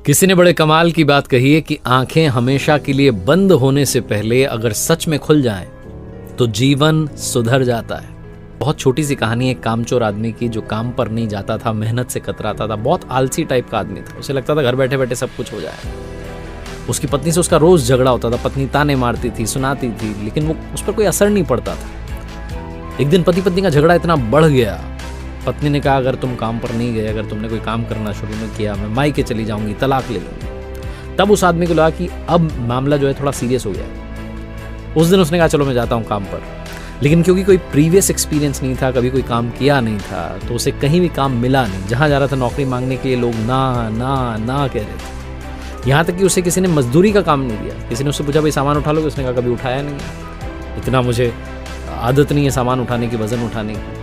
किसी ने बड़े कमाल की बात कही है कि आंखें हमेशा के लिए बंद होने से पहले अगर सच में खुल जाएं तो जीवन सुधर जाता है। बहुत छोटी सी कहानी है एक कामचोर आदमी की जो काम पर नहीं जाता था, मेहनत से कतराता था, बहुत आलसी टाइप का आदमी था। उसे लगता था घर बैठे बैठे सब कुछ हो जाए। उसकी पत्नी से उसका रोज झगड़ा होता था, पत्नी ताने मारती थी, सुनाती थी, लेकिन वो उस पर कोई असर नहीं पड़ता था। एक दिन पति पत्नी का झगड़ा इतना बढ़ गया, पत्नी ने कहा अगर तुम काम पर नहीं गए, अगर तुमने कोई काम करना शुरू नहीं किया, मैं मायके चली जाऊंगी, तलाक ले लूंगी। तब उस आदमी को लगा कि अब मामला जो है थोड़ा सीरियस हो गया। उस दिन उसने कहा चलो मैं जाता हूं काम पर, लेकिन क्योंकि कोई प्रीवियस एक्सपीरियंस नहीं था, कभी कोई काम किया नहीं था, तो उसे कहीं भी काम मिला नहीं। जहां जा रहा था नौकरी मांगने के लिए लोग ना ना ना कह रहे थे। यहां तक कि उसे किसी ने मजदूरी का काम नहीं दिया। किसी ने उससे पूछा भाई सामान उठा लो, उसने कहा कभी उठाया नहीं है, इतना मुझे आदत नहीं है सामान उठाने की, वजन उठाने की।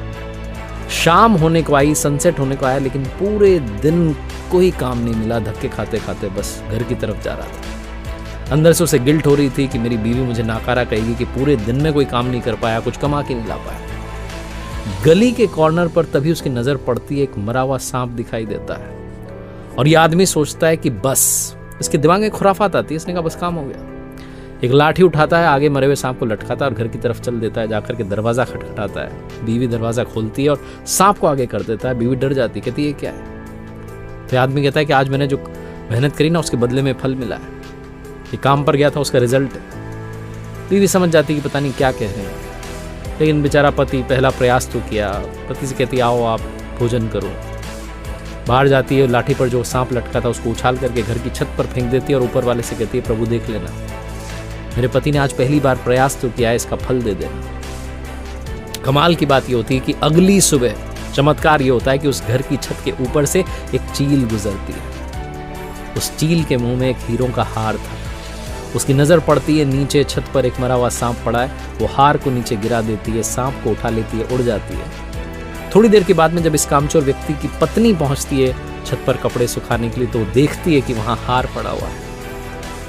शाम होने को आई, सनसेट होने को आया, लेकिन पूरे दिन कोई काम नहीं मिला। धक्के खाते खाते बस घर की तरफ जा रहा था। अंदर से उसे गिल्ट हो रही थी कि मेरी बीवी मुझे नाकारा कहेगी कि पूरे दिन में कोई काम नहीं कर पाया, कुछ कमा के नहीं ला पाया। गली के कॉर्नर पर तभी उसकी नजर पड़ती है, एक मरा हुआ सांप दिखाई देता है और यह आदमी सोचता है कि बस, इसके दिमाग में खुराफात आती है, इसने कहा बस काम हो गया। एक लाठी उठाता है, आगे मरे हुए सांप को लटकाता है और घर की तरफ चल देता है। जाकर के दरवाजा खटखटाता है, बीवी दरवाजा खोलती है और सांप को आगे कर देता है। बीवी डर जाती है, कहती है ये क्या है। तो आदमी कहता है कि आज मैंने जो मेहनत करी ना उसके बदले में फल मिला है, ये काम पर गया था उसका रिजल्ट है। बीवी समझ जाती है कि पता नहीं क्या कह रहे हैं, लेकिन बेचारा पति पहला प्रयास तो किया। पति से कहती है आओ आप भोजन करो। बाहर जाती है, लाठी पर जो सांप लटका था उसको उछाल करके घर की छत पर फेंक देती है और ऊपर वाले से कहती है प्रभु देख लेना, मेरे पति ने आज पहली बार प्रयास तो किया है, इसका फल दे देना। कमाल की बात ये होती है कि अगली सुबह चमत्कार ये होता है कि उस घर की छत के ऊपर से एक चील गुजरती है। उस चील के मुंह में एक हीरों का हार था। उसकी नजर पड़ती है नीचे, छत पर एक मरा हुआ सांप पड़ा है। वो हार को नीचे गिरा देती है, सांप को उठा लेती है, उड़ जाती है। थोड़ी देर के बाद में जब इस कामचोर व्यक्ति की पत्नी पहुंचती है छत पर कपड़े सुखाने के लिए, तो देखती है कि वहां हार पड़ा हुआ है।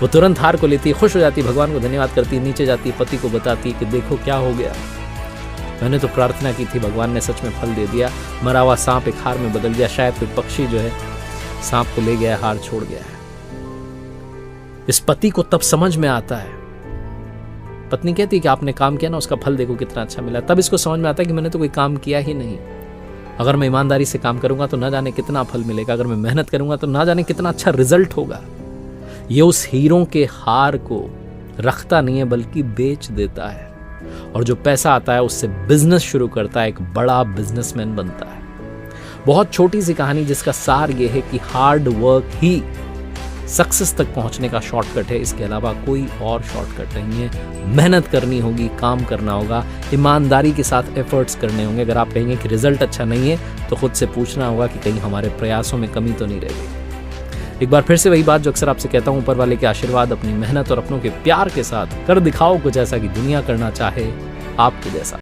वो तुरंत हार को लेती है, खुश हो जाती है, भगवान को धन्यवाद करती है, नीचे जाती है, पति को बताती है कि देखो क्या हो गया, मैंने तो प्रार्थना की थी, भगवान ने सच में फल दे दिया। मरा हुआ सांप एक हार में बदल गया। शायद कोई पक्षी जो है सांप को ले गया, हार छोड़ गया है। इस पति को तब समझ में आता है, पत्नी कहती है कि आपने काम किया ना, उसका फल देखो कितना अच्छा मिला। तब इसको समझ में आता है कि मैंने तो कोई काम किया ही नहीं। अगर मैं ईमानदारी से काम करूंगा तो ना जाने कितना फल मिलेगा, अगर मैं मेहनत करूंगा तो ना जाने कितना अच्छा रिजल्ट होगा। ये उस हीरों के हार को रखता नहीं है बल्कि बेच देता है, और जो पैसा आता है उससे बिजनेस शुरू करता है, एक बड़ा बिजनेसमैन बनता है। बहुत छोटी सी कहानी जिसका सार ये है कि हार्ड वर्क ही सक्सेस तक पहुंचने का शॉर्टकट है, इसके अलावा कोई और शॉर्टकट नहीं है। मेहनत करनी होगी, काम करना होगा, ईमानदारी के साथ एफर्ट्स करने होंगे। अगर आप कहेंगे कि रिजल्ट अच्छा नहीं है तो खुद से पूछना होगा कि कहीं हमारे प्रयासों में कमी तो नहीं रह गई। एक बार फिर से वही बात जो अक्सर आपसे कहता हूं, ऊपर वाले के आशीर्वाद, अपनी मेहनत और अपनों के प्यार के साथ कर दिखाओ कुछ ऐसा कि दुनिया करना चाहे आपके जैसा।